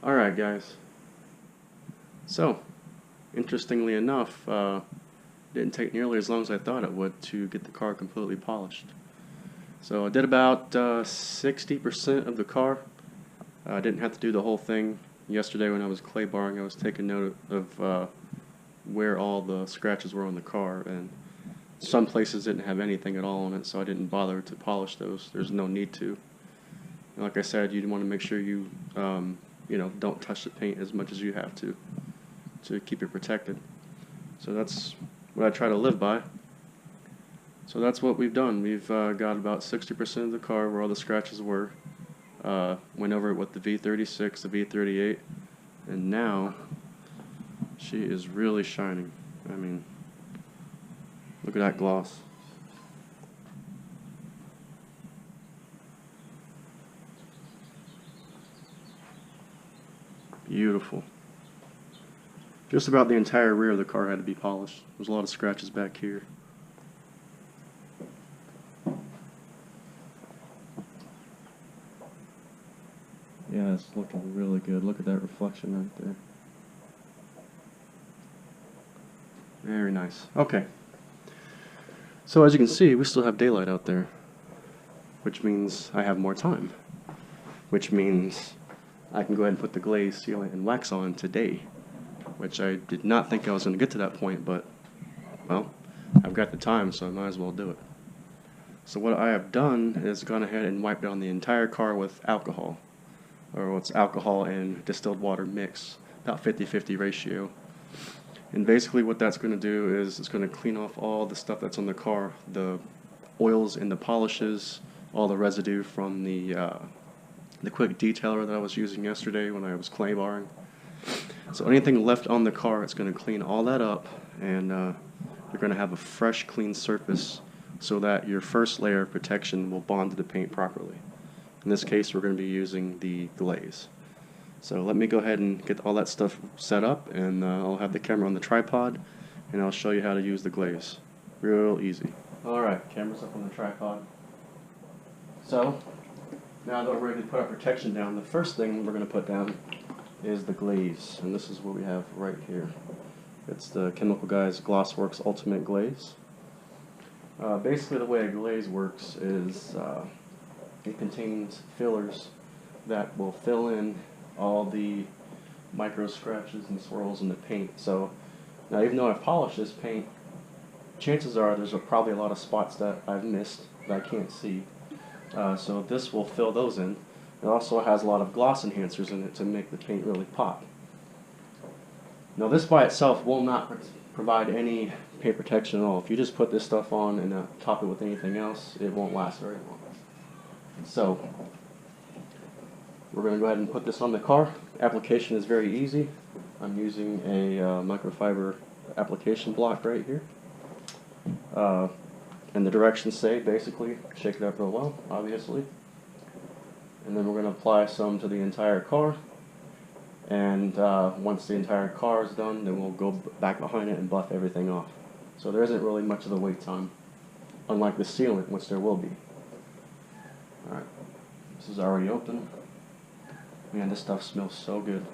Alright guys, so interestingly enough, didn't take nearly as long as I thought it would to get the car completely polished. So I did about 60% of the car. I didn't have to do the whole thing. Yesterday when I was clay barring, I was taking note of where all the scratches were on the car, and some places didn't have anything at all on it, so I didn't bother to polish those. There's no need to. And like I said, you want to make sure you don't touch the paint as much as you have to keep it protected. So that's what I try to live by. So that's what we've done. We've got about 60% of the car where all the scratches were. Went over it with the V36, the V38, and now she is really shining. I mean, look at that gloss. Beautiful. Just about the entire rear of the car had to be polished. There's a lot of scratches back here. Yeah, it's looking really good. Look at that reflection right there. Very nice. Okay. So as you can see, we still have daylight out there, which means I have more time, which means I can go ahead and put the glaze, sealant, and wax on today, which I did not think I was going to get to that point, but, well, I've got the time, so I might as well do it. So what I have done is gone ahead and wiped down the entire car with alcohol, or what's alcohol and distilled water mix, about 50-50 ratio. And basically what that's going to do is it's going to clean off all the stuff that's on the car, the oils and the polishes, all the residue from the quick detailer that I was using yesterday when I was clay barring. So anything left on the car, it's going to clean all that up, and you're going to have a fresh, clean surface so that your first layer of protection will bond to the paint properly. In this case, we're going to be using the glaze. So let me go ahead and get all that stuff set up, and I'll have the camera on the tripod, and I'll show you how to use the glaze. Real easy. Alright, camera's up on the tripod. So, now that we're ready to put our protection down, the first thing we're going to put down is the glaze, and this is what we have right here. It's the Chemical Guys Glossworkz Ultimate Glaze. Basically the way a glaze works is it contains fillers that will fill in all the micro scratches and swirls in the paint. So now, even though I've polished this paint, chances are there's probably a lot of spots that I've missed that I can't see. So this will fill those in. It also has a lot of gloss enhancers in it to make the paint really pop. Now this by itself will not provide any paint protection at all. If you just put this stuff on and top it with anything else, it won't last very long. So we're going to go ahead and put this on the car. Application is very easy. I'm using a microfiber application block right here. And the directions say basically shake it up real well, obviously. And then we're going to apply some to the entire car. And once the entire car is done, then we'll go back behind it and buff everything off. So there isn't really much of the wait time, unlike the sealant, which there will be. Alright, this is already open. Man, this stuff smells so good.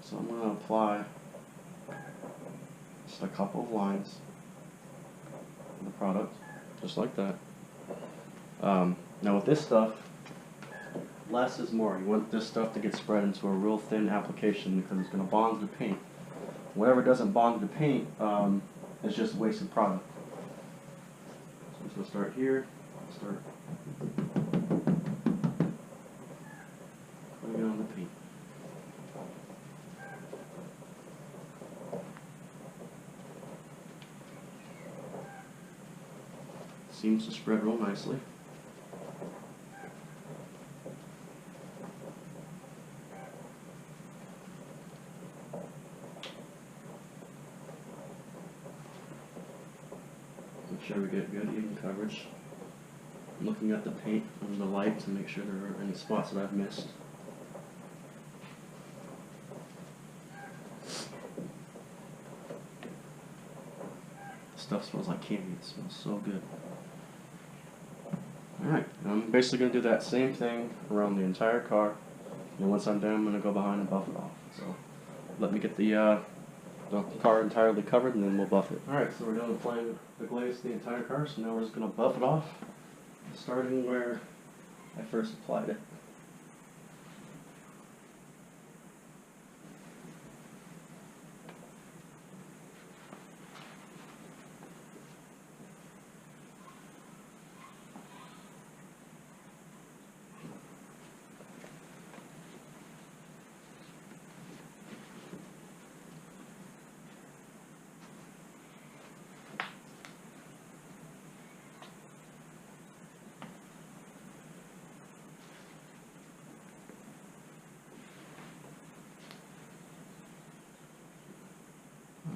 So I'm going to apply just a couple of lines of the product, just like that. Now with this stuff, less is more. You want this stuff to get spread into a real thin application because it's going to bond to the paint. Whatever doesn't bond to the paint is just wasted product. So I'm just going to start here. Start putting it on the paint. Seems to spread real nicely. Make sure we get good even coverage. I'm looking at the paint under the light to make sure there aren't any spots that I've missed. Stuff smells like candy. It smells so good. Alright, I'm basically going to do that same thing around the entire car, and once I'm done I'm going to go behind and buff it off. So let me get the car entirely covered and then we'll buff it. Alright, so we're done applying the glaze to the entire car, so now we're just going to buff it off, starting where I first applied it.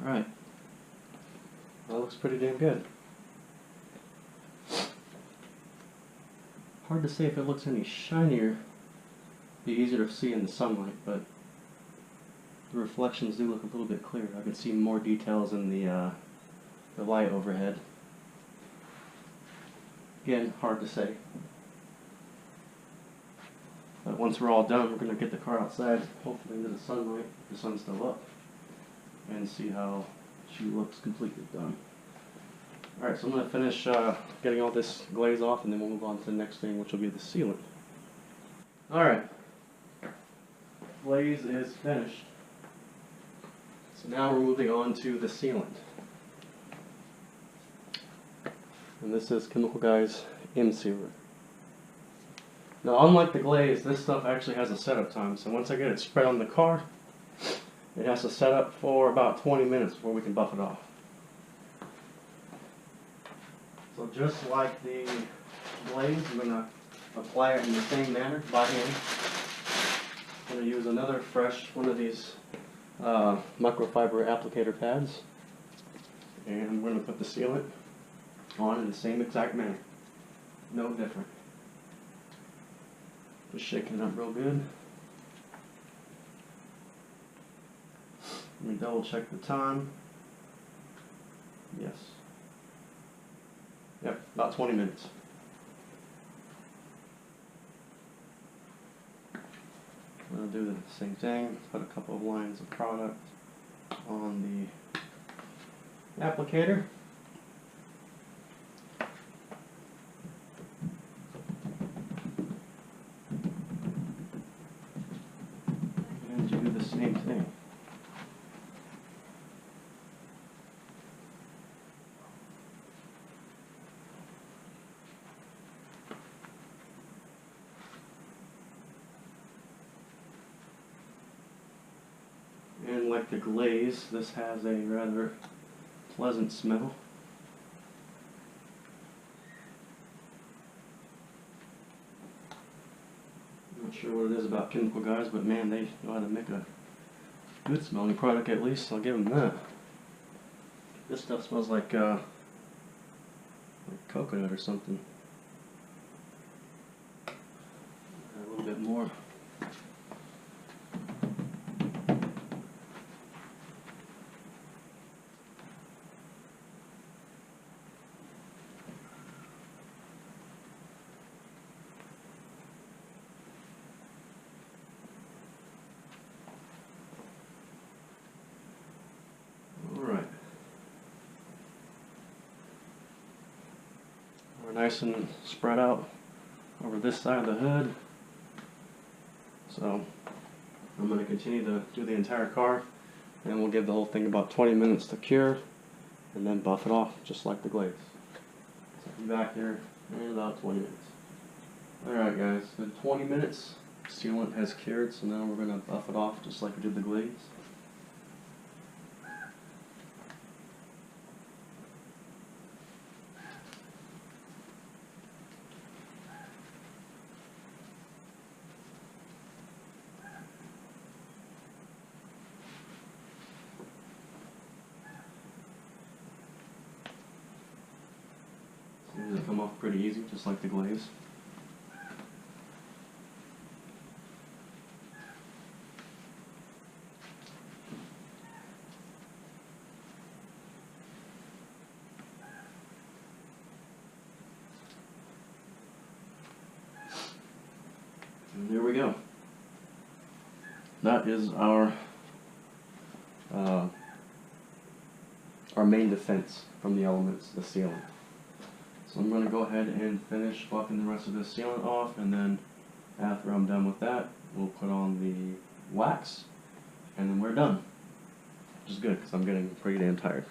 Alright, that looks pretty damn good. Hard to say if it looks any shinier. Be easier to see in the sunlight, but the reflections do look a little bit clearer. I can see more details in the light overhead. Again, hard to say. But once we're all done, we're going to get the car outside, hopefully into the sunlight, if the sun's still up, and see how she looks completely done. Alright, so I'm going to finish getting all this glaze off, and then we'll move on to the next thing, which will be the sealant. Alright, glaze is finished. So now we're moving on to the sealant. And this is Chemical Guy's M-Sealer. Now, unlike the glaze, this stuff actually has a setup time, so once I get it spread on the car, it has to set up for about 20 minutes before we can buff it off. So just like the glaze, I'm going to apply it in the same manner by hand. I'm going to use another fresh one of these microfiber applicator pads, and we're going to put the sealant on in the same exact manner. No different. Just shaking it up real good. Let me double check the time. Yes. Yep, about 20 minutes. I'm going to do the same thing, put a couple of lines of product on the applicator. And do the same thing. And like the glaze, this has a rather pleasant smell. Not sure what it is about Chemical Guys, but man, they know how to make a good smelling product at least. I'll give them that. This stuff smells like coconut or something. A little bit more. We're nice and spread out over this side of the hood. So I'm going to continue to do the entire car, and we'll give the whole thing about 20 minutes to cure, and then buff it off just like the glaze. So I'll be back here in about 20 minutes. Alright guys, in 20 minutes, sealant has cured, so now we're going to buff it off just like we did the glaze. It'll come off pretty easy, just like the glaze. And there we go. That is our main defense from the elements, the sealant. So I'm going to go ahead and finish buffing the rest of this sealant off, and then after I'm done with that, we'll put on the wax, and then we're done. Which is good, because I'm getting pretty damn tired.